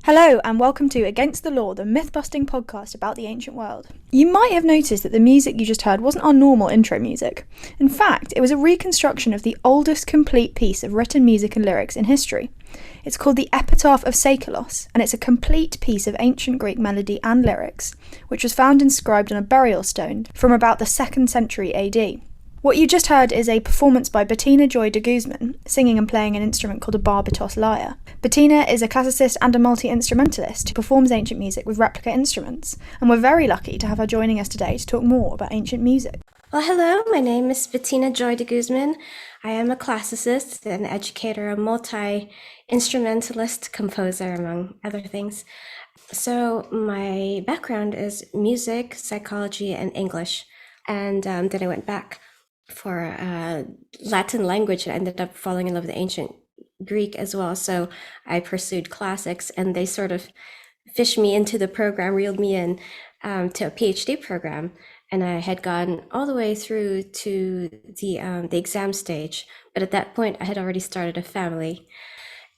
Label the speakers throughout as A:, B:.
A: Hello and welcome to Against the Law, the myth-busting podcast about the ancient world. You might have noticed that the music you just heard wasn't our normal intro music. In fact, it was a reconstruction of the oldest complete piece of written music and lyrics in history. It's called the Epitaph of Seikelos, and it's a complete piece of ancient Greek melody and lyrics, which was found inscribed on a burial stone from about the 2nd century AD. What you just heard is a performance by Bettina Joy de Guzman, singing and playing an instrument called a barbitos lyre. Bettina is a classicist and a multi-instrumentalist who performs ancient music with replica instruments, and we're very lucky to have her joining us today to talk more about ancient music.
B: Well, hello, my name is Bettina Joy de Guzman. I am a classicist, an educator, a multi-instrumentalist, composer, among other things. So my background is music, psychology, and English, and then I went back for Latin language and I ended up falling in love with ancient Greek as well. So I pursued classics and they sort of fished me into the program, reeled me in to a PhD program. And I had gone all the way through to the exam stage. But at that point, I had already started a family.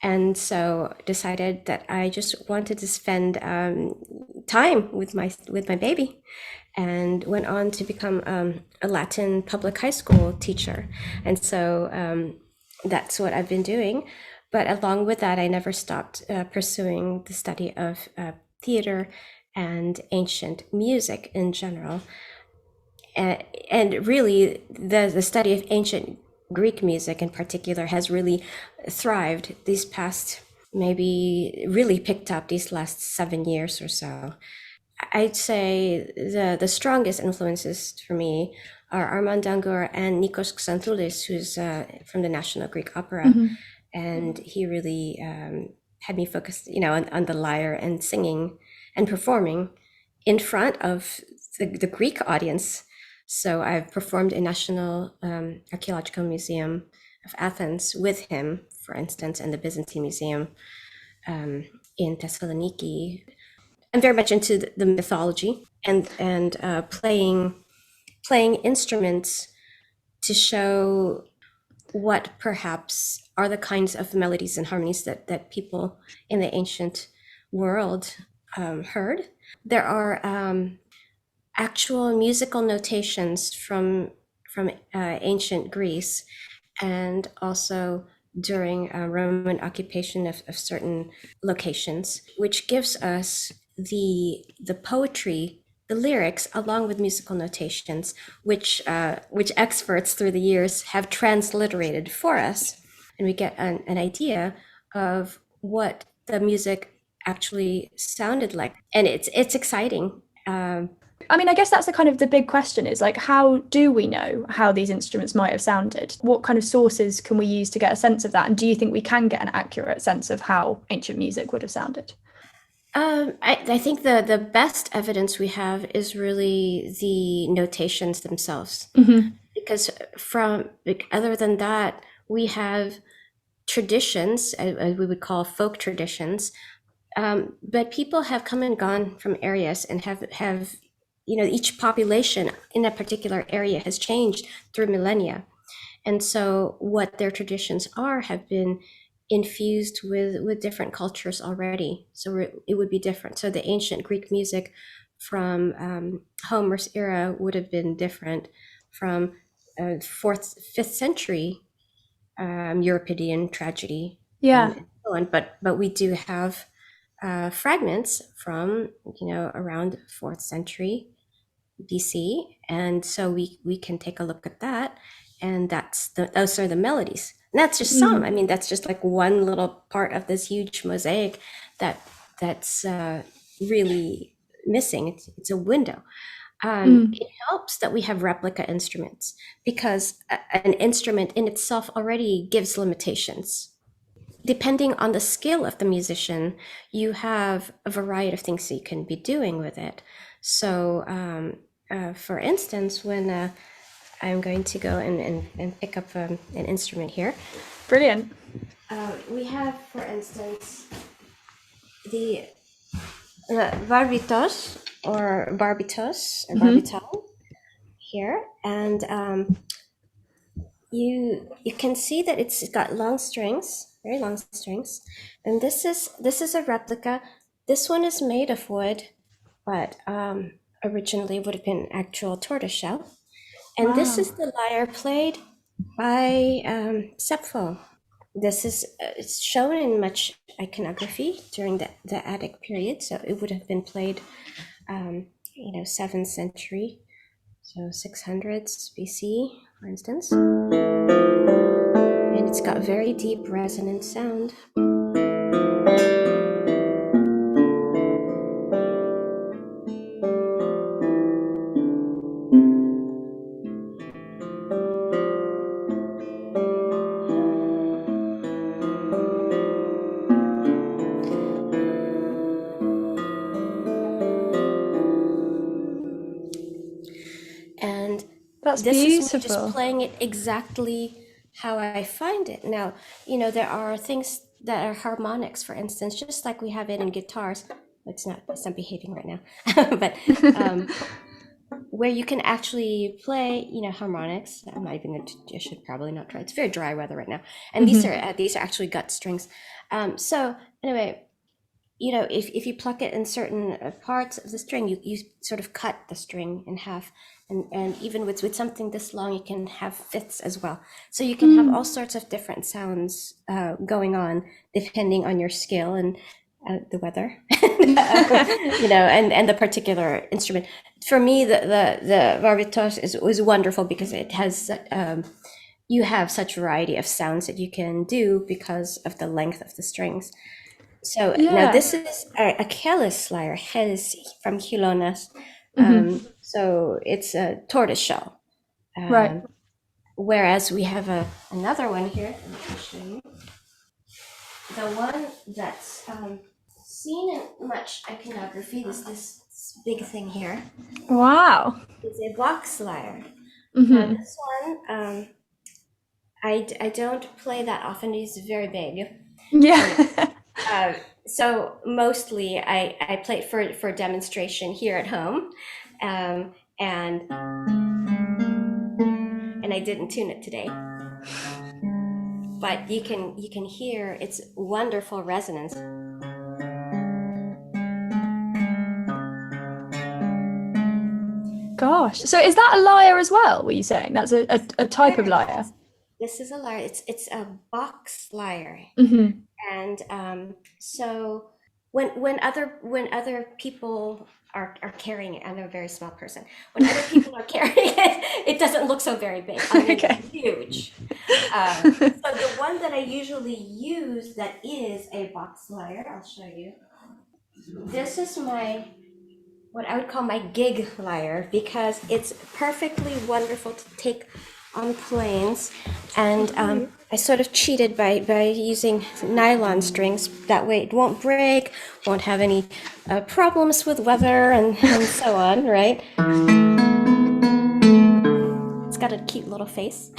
B: And so decided that I just wanted to spend time with my baby, and went on to become a Latin public high school teacher. And so that's what I've been doing. But along with that, I never stopped pursuing the study of theater and ancient music in general. And really, the study of ancient Greek music in particular has really thrived these past, maybe really picked up these last 7 years or so. I'd say the strongest influences for me are Armand Dangour and Nikos Xanthoulis, who's from the National Greek Opera. Mm-hmm. And he really had me focused, on the lyre and singing and performing in front of the Greek audience. So I've performed in National Archaeological Museum of Athens with him, for instance, and the Byzantine Museum in Thessaloniki. I'm very much into the mythology and playing instruments to show what perhaps are the kinds of melodies and harmonies that people in the ancient world heard. There are actual musical notations from ancient Greece, and also during Roman occupation of certain locations, which gives us the poetry, the lyrics, along with musical notations, which experts through the years have transliterated for us, and we get an idea of what the music actually sounded like, and it's exciting.
A: I mean, I guess that's the big question is how do we know how these instruments might have sounded? What kind of sources can we use to get a sense of that? And do you think we can get an accurate sense of how ancient music would have sounded?
B: I think the best evidence we have is really the notations themselves. Mm-hmm. Because other than that, we have traditions, as we would call folk traditions, but people have come and gone from areas and have each population in a particular area has changed through millennia. And so what their traditions have been infused with different cultures already. So it would be different. So the ancient Greek music from Homer's era would have been different from 4th, 5th century Euripidean tragedy.
A: Yeah.
B: And so on. But we do have fragments from around 4th century BC, and so we can take a look at that, and those are the melodies. And that's just some. I mean, that's just one little part of this huge mosaic that's really missing. It's a window. It helps that we have replica instruments, because an instrument in itself already gives limitations. Depending on the skill of the musician, you have a variety of things that you can be doing with it. So, for instance, when I'm going to go and pick up an instrument here.
A: Brilliant.
B: We have, for instance, the barbitos or barbitos or barbiton here, and you can see that it's got long strings, very long strings, and this is a replica. This one is made of wood, but originally would have been actual tortoiseshell. And this is the lyre played by Sepho. This is it's shown in much iconography during the Attic period, so it would have been played, 7th century, so 600s BC, for instance. And it's got very deep resonant sound. And
A: That's
B: this
A: beautiful.
B: is me just playing it exactly how I find it. Now, there are things that are harmonics, for instance, just like we have it in guitars. It's not behaving right now, but where you can actually play, harmonics. I should probably not try. It's very dry weather right now, and these are actually gut strings. So anyway, if you pluck it in certain parts of the string, you sort of cut the string in half, and even with something this long, you can have fifths as well. So you can have all sorts of different sounds going on depending on your skill and the weather, and the particular instrument. For me, the barbitos is wonderful because it has you have such variety of sounds that you can do because of the length of the strings. So now this is a Kelis lyre, Kelis from Chilonas. So it's a tortoise shell.
A: Right.
B: Whereas we have another one here. Let me show you. The one that's seen in much iconography is this big thing here.
A: Wow.
B: It's a box lyre. Now this one, I don't play that often. It's very big.
A: Yeah.
B: So mostly I play it for demonstration here at home, and I didn't tune it today, but you can hear its wonderful resonance.
A: Gosh. So is that a lyre as well, were you saying? That's a type of lyre?
B: This is a lyre. It's a box lyre. And so when other people are carrying it, I'm a very small person. When other people are carrying it, it doesn't look so very big. I mean,
A: Okay.
B: it's huge. So the one that I usually use that is a box lyre, I'll show you. This is what I would call my gig lyre, because it's perfectly wonderful to take on planes. And I sort of cheated by using nylon strings. That way it won't break, won't have any problems with weather and so on, right? It's got a cute little face.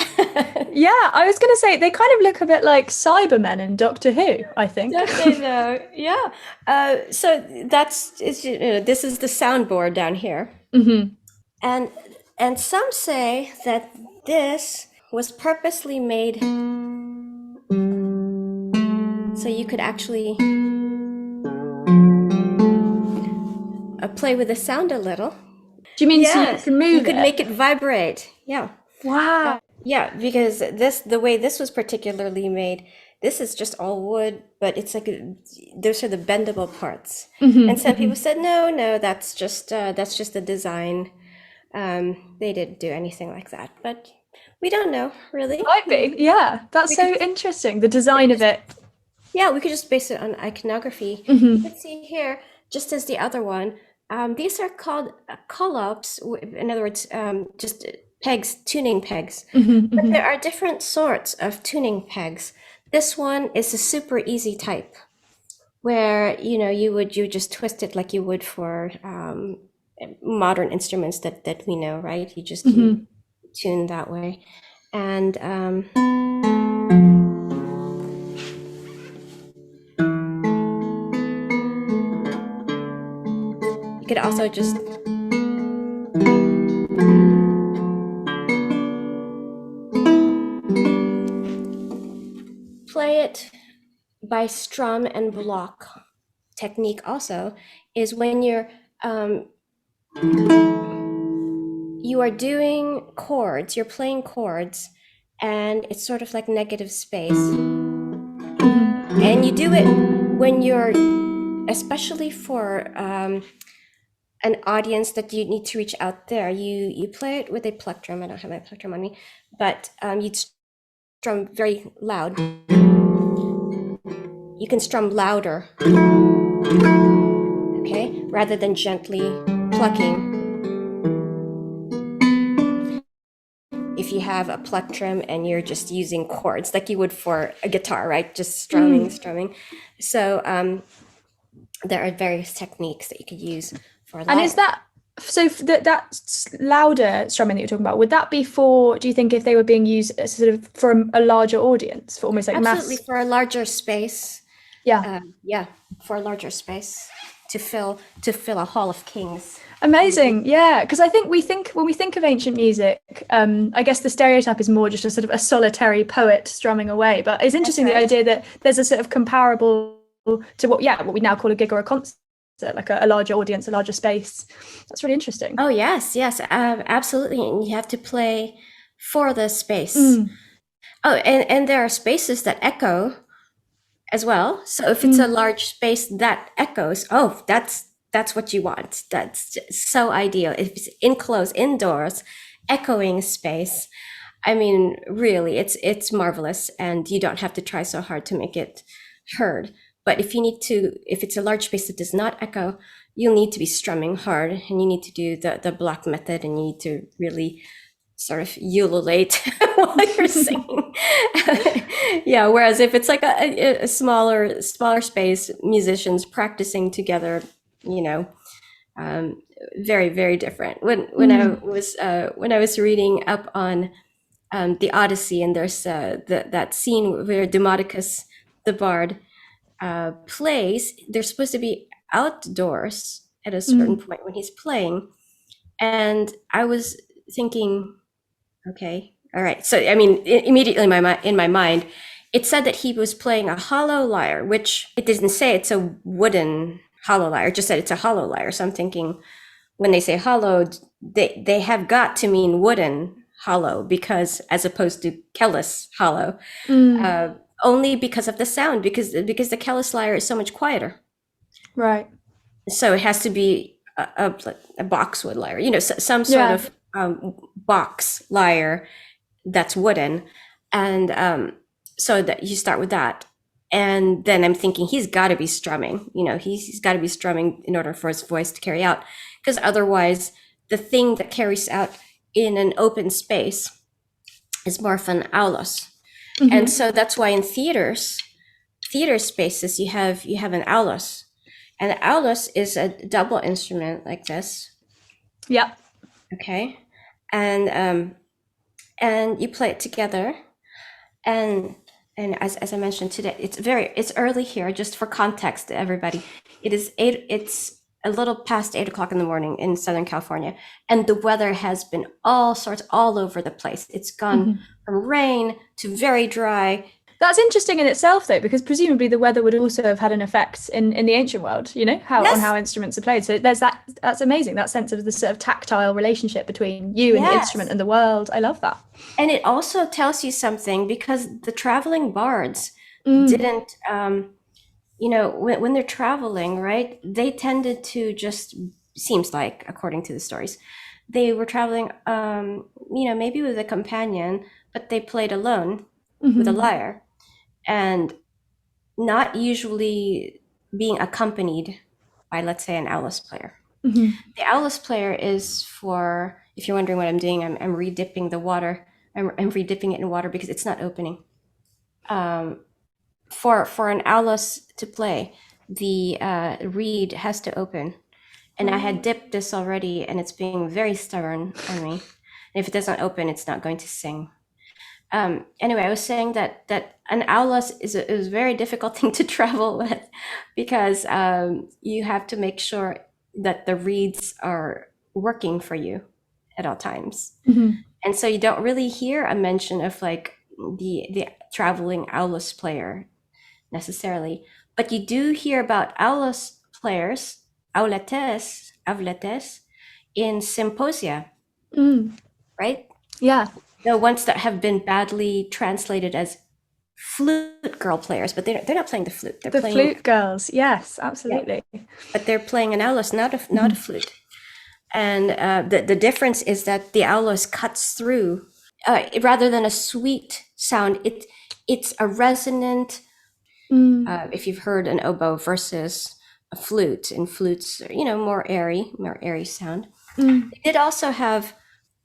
A: Yeah, I was going to say, they kind of look a bit like Cybermen in Doctor Who, I think.
B: They know, yeah. So this is the soundboard down here. And some say that this was purposely made so you could actually play with the sound a little.
A: Do you mean so you can move
B: you could make it vibrate? Yeah.
A: Wow.
B: Yeah, because the way this was particularly made, this is just all wood, but it's like those are the bendable parts. And some people said, no, that's just the design. They didn't do anything like that, but we don't know, really.
A: Might be, yeah. That's so interesting, the design of it.
B: Yeah, we could just base it on iconography. You can see here, just as the other one, these are called collops. In other words, just pegs, tuning pegs. But there are different sorts of tuning pegs. This one is a super easy type, where you just twist it like you would for modern instruments that we know, right? You just tune that way. And could also just play it by strum and block technique. Also, is when you are doing chords, you're playing chords, and it's sort of like negative space. And you do it when you're, especially for an audience that you need to reach out there, you play it with a plectrum. I don't have my plectrum on me, but you'd strum very loud. You can strum louder, okay, rather than gently plucking. If you have a plectrum and you're just using chords like you would for a guitar, right? Just strumming. So there are various techniques that you could use for lyre.
A: And is that so? That louder strumming that you're talking about, would that be for? Do you think if they were being used sort of for a larger audience, for almost like
B: absolutely
A: mass?
B: for a larger space?
A: Yeah,
B: For a larger space to fill a hall of kings.
A: amazing. Yeah, because I think when we think of ancient music, I guess the stereotype is more just a sort of a solitary poet strumming away. But it's interesting the idea that there's a sort of comparable to what we now call a gig or a concert, like a larger audience, a larger space. That's really interesting.
B: Oh yes, absolutely. And you have to play for the space. Oh, and there are spaces that echo as well. So if it's a large space that echoes, that's what you want. That's so ideal. If it's enclosed indoors, echoing space, I mean, really, it's marvelous, and you don't have to try so hard to make it heard. But if it's a large space that does not echo, you'll need to be strumming hard, and you need to do the block method, and you need to really sort of ululate while you're singing. Yeah, whereas if it's like a smaller space, musicians practicing together, very, very different. When I was reading up on the Odyssey, and there's that scene where Demodocus the bard plays, they're supposed to be outdoors at a certain point when he's playing, and I was thinking, okay, all right. So I mean, immediately in my mind, it said that he was playing a hollow lyre, which it didn't say it's a wooden hollow lyre. It just said it's a hollow lyre. So I'm thinking, when they say hollow, they have got to mean wooden hollow, because as opposed to Kelis hollow, only because of the sound, because the Kelis lyre is so much quieter.
A: Right.
B: So it has to be a boxwood lyre, some sort of box lyre that's wooden, and so that you start with that. And then I'm thinking he's got to be strumming, he's got to be strumming in order for his voice to carry out, because otherwise the thing that carries out in an open space is more of an aulos. And so that's why in theater spaces you have an aulos, and the aulos is a double instrument like this.
A: Yeah.
B: Okay. And you play it together, and as I mentioned today, it's early here. Just for context to everybody, it's a little past 8 o'clock in the morning in Southern California, and the weather has been all over the place. It's gone from rain to very dry.
A: That's interesting in itself, though, because presumably the weather would also have had an effect in the ancient world, on how instruments are played. So there's that's amazing, that sense of the sort of tactile relationship between you and the instrument and the world. I love that.
B: And it also tells you something, because the traveling bards didn't, when they're traveling, right, they tended to just, seems like, according to the stories, they were traveling, maybe with a companion, but they played alone with a lyre, and not usually being accompanied by, let's say, an aulos player. The aulos player is for, if you're wondering what I'm doing, I'm redipping the water. I'm redipping it in water because it's not opening. For an aulos to play, the reed has to open. And I had dipped this already, and it's being very stubborn on me. And if it doesn't open, it's not going to sing. Anyway, I was saying that an aulos is a very difficult thing to travel with, because you have to make sure that the reeds are working for you at all times.
A: Mm-hmm.
B: And so you don't really hear a mention of like the traveling aulos player necessarily, but you do hear about aulos players, auletes, in symposia, right?
A: Yeah.
B: The ones that have been badly translated as flute girl players, but they're not playing the flute. They're
A: The
B: playing,
A: flute girls. Yes,
B: yeah,
A: absolutely.
B: but they're playing an aulos, not a flute. And the difference is that the aulos cuts through, rather than a sweet sound. It's a resonant. If you've heard an oboe versus a flute, and flutes, more airy sound. They did also have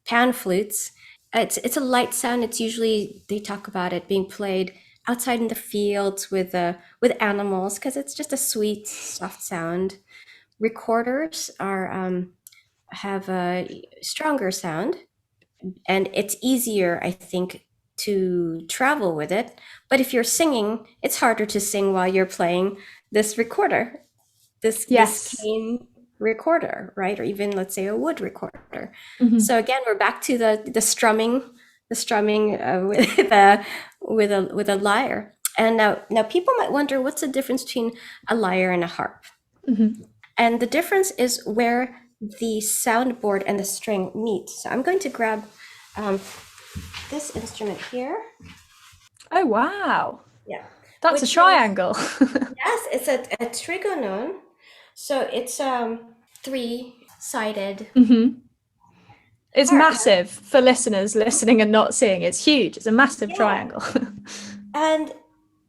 B: pan flutes. It's a light sound. It's usually, they talk about it being played outside in the fields with animals, because it's just a sweet, soft sound. Recorders have a stronger sound, and it's easier, I think, to travel with it. But if you're singing, it's harder to sing while you're playing this recorder, this cane recorder, right? Or even, let's say, a wood recorder. So again, we're back to the strumming, with a lyre. And now people might wonder, what's the difference between a lyre and a harp? And the difference is where the soundboard and the string meet. So I'm going to grab this instrument here.
A: Oh, wow.
B: Yeah.
A: That's a triangle.
B: Yes, it's a trigonone. So it's 3-sided.
A: It's
B: harp.
A: massive for listeners listening and not seeing. It's huge. It's a massive triangle.
B: And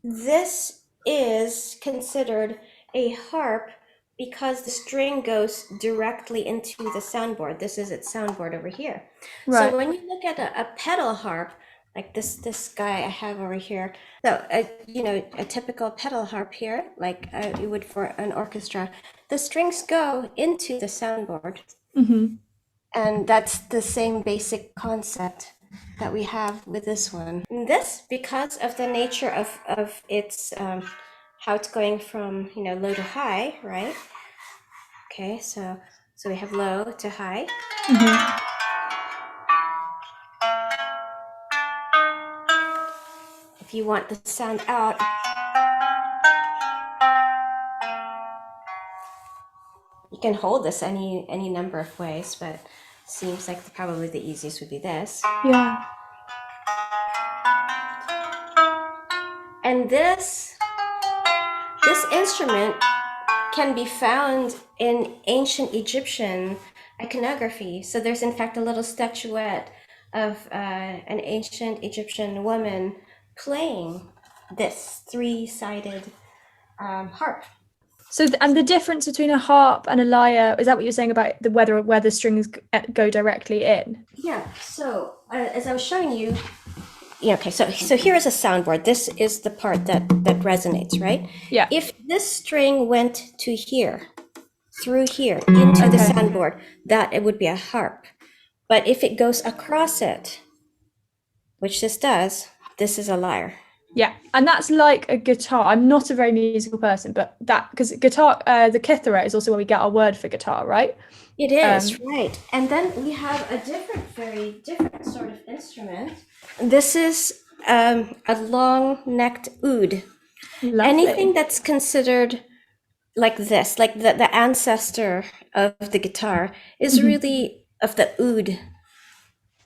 B: this is considered a harp because the string goes directly into the soundboard. This is its soundboard over here.
A: Right.
B: So when you look at a pedal harp, like this guy I have over here, so a typical pedal harp here, like you would for an orchestra, the strings go into the soundboard. And that's the same basic concept that we have with this one. And this, because of the nature of its how it's going from low to high, right? Okay, so we have low to high. If you want the sound out, you can hold this any number of ways, but seems like probably the easiest would be this.
A: Yeah.
B: And this instrument can be found in ancient Egyptian iconography. So there's in fact a little statuette of an ancient Egyptian woman playing this 3-sided harp.
A: So, and the difference between a harp and a lyre, is that what you're saying about where the strings go directly in?
B: Yeah. So as I was showing you, okay. So here is a soundboard. This is the part that resonates, right?
A: Yeah.
B: If this string went to here, through here into the soundboard, that it would be a harp. But if it goes across it, which this does, this is a lyre.
A: Yeah, and that's like a guitar. I'm not a very musical person, but because guitar, the kithara is also where we get our word for guitar, right?
B: It is, right. And then we have a very different sort of instrument. This is a long-necked oud.
A: Lovely.
B: Anything that's considered like this, like the ancestor of the guitar, is really of the oud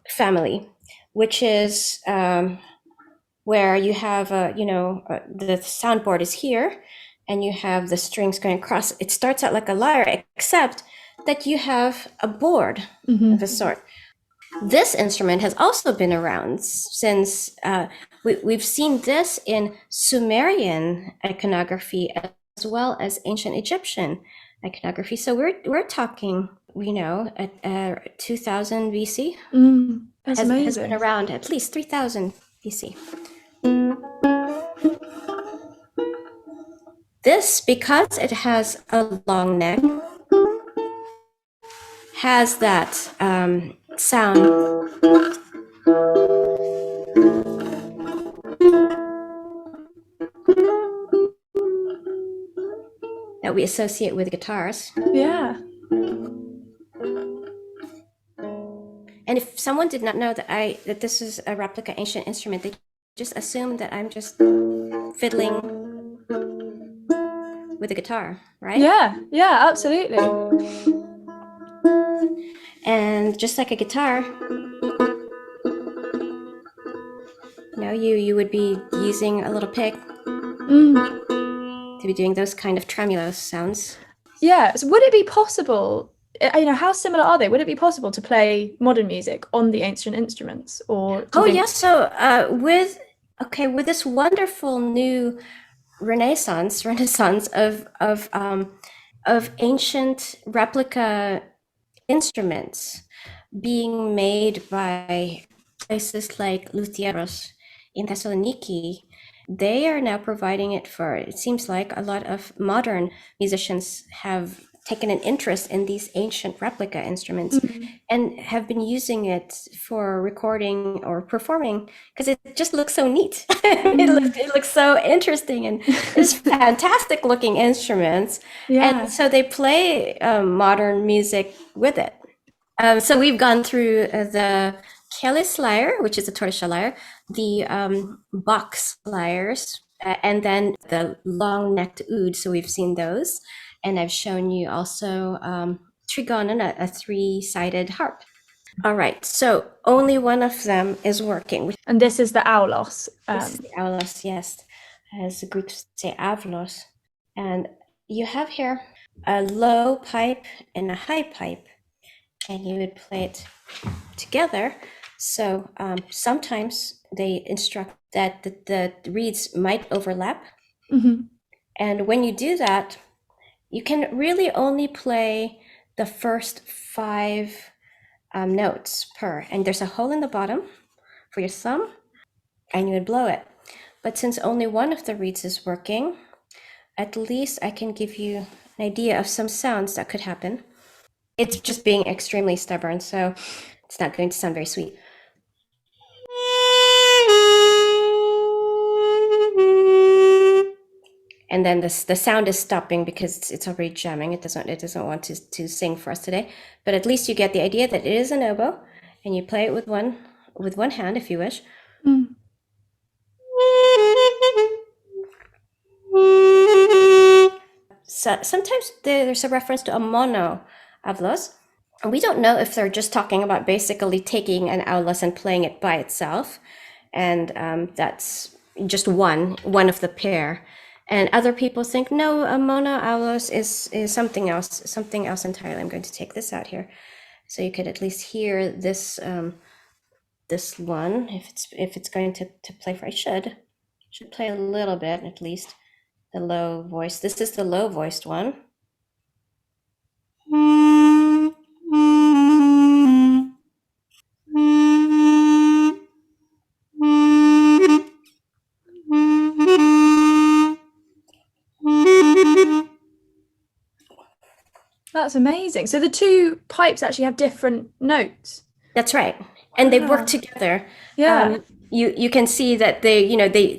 B: family, which is where you have the soundboard is here, and you have the strings going across. It starts out like a lyre, except that you have a board of a sort. This instrument has also been around since we've seen this in Sumerian iconography as well as ancient Egyptian iconography. So we're talking, at 2000 BC.
A: That's
B: has
A: amazing.
B: been around at least 3000 BC. This, because it has a long neck, has that sound that we associate with guitars.
A: Yeah.
B: And if someone did not know that this is a replica ancient instrument, they just assume that I'm just fiddling with a guitar, right?
A: Yeah, absolutely.
B: And just like a guitar, you would be using a little pick to be doing those kind of tremulous sounds.
A: Yeah. So would it be possible, how similar are they? Would it be possible to play modern music on the ancient instruments, or do you think...
B: Yes. So with this wonderful new renaissance of ancient replica instruments being made by places like luthieros in Thessaloniki, they are now providing it for, it seems like a lot of modern musicians have taken an interest in these ancient replica instruments and have been using it for recording or performing because it just looks so neat. It looks so interesting, and it's fantastic looking instruments. And so they play modern music with it. So we've gone through the Kelis lyre, which is a tortoiseshell lyre, the box lyres, and then the long-necked oud. So we've seen those. And I've shown you also trigonon, a three-sided harp. All right, so only one of them is working.
A: And this is the aulos.
B: This is the aulos, yes. As the Greeks say, avlos. And you have here a low pipe and a high pipe, and you would play it together. So sometimes they instruct that the reeds might overlap. And when you do that, you can really only play the first 5 notes per, and there's a hole in the bottom for your thumb, and you would blow it. But since only one of the reeds is working, at least I can give you an idea of some sounds that could happen. It's just being extremely stubborn, so it's not going to sound very sweet. And then the sound is stopping because it's already jamming. It doesn't want to sing for us today. But at least you get the idea that it is an oboe, and you play it with one hand if you wish. So sometimes there's a reference to a mono aulos. And we don't know if they're just talking about basically taking an aulos and playing it by itself, and that's just one of the pair. And other people think, no, a mono aulos is something else entirely. I'm going to take this out here, so you could at least hear this this one. If it's going to play for, I should play a little bit at least. The low voice. This is the low voiced one.
A: That's amazing. So the 2 pipes actually have different notes.
B: That's right, and they work together.
A: Yeah.
B: You can see that they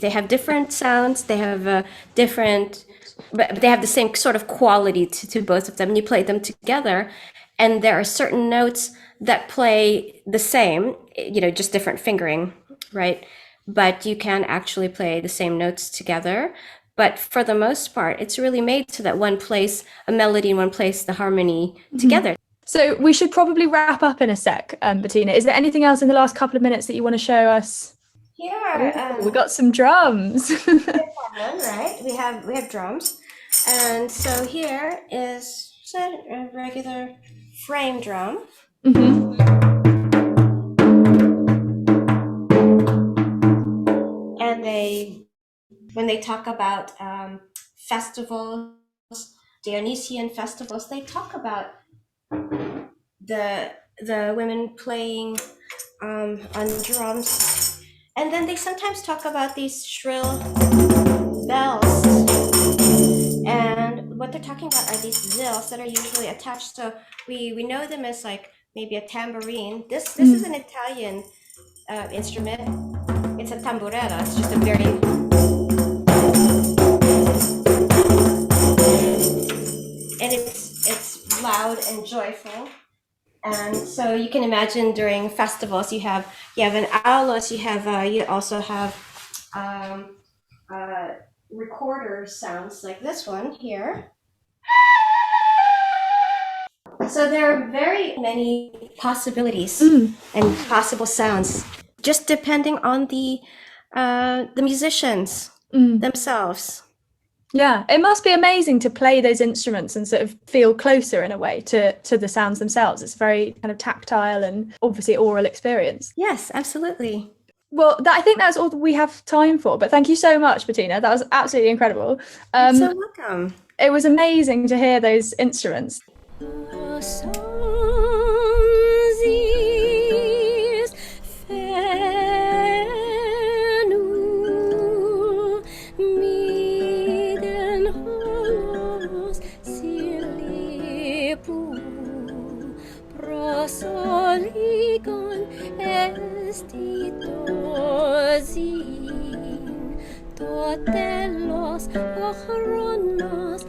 B: have different sounds. They have different, but they have the same sort of quality to both of them. And you play them together, and there are certain notes that play the same, just different fingering, right? But you can actually play the same notes together. But for the most part, it's really made so that one plays a melody and one plays the harmony together.
A: So we should probably wrap up in a sec, Bettina. Is there anything else in the last couple of minutes that you want to show us?
B: Yeah,
A: we got some drums.
B: Right? We have drums, and so here is a regular frame drum. And when they talk about festivals, Dionysian festivals, they talk about the women playing on drums, and then they sometimes talk about these shrill bells, and what they're talking about are these zills that are usually attached. So we know them as like maybe a tambourine. This is an Italian instrument. It's a tamburella. It's just a very and it's loud and joyful. And so you can imagine during festivals, you have an aulos, you also have recorder sounds like this one here. So there are very many possibilities and possible sounds, just depending on the musicians themselves.
A: Yeah, it must be amazing to play those instruments and sort of feel closer in a way to the sounds themselves. It's a very kind of tactile and obviously oral experience.
B: Yes, absolutely.
A: Well, I think that's all we have time for, but thank you so much, Bettina. That was absolutely incredible.
B: You're so welcome.
A: It was amazing to hear those instruments.
C: Totelos ochronos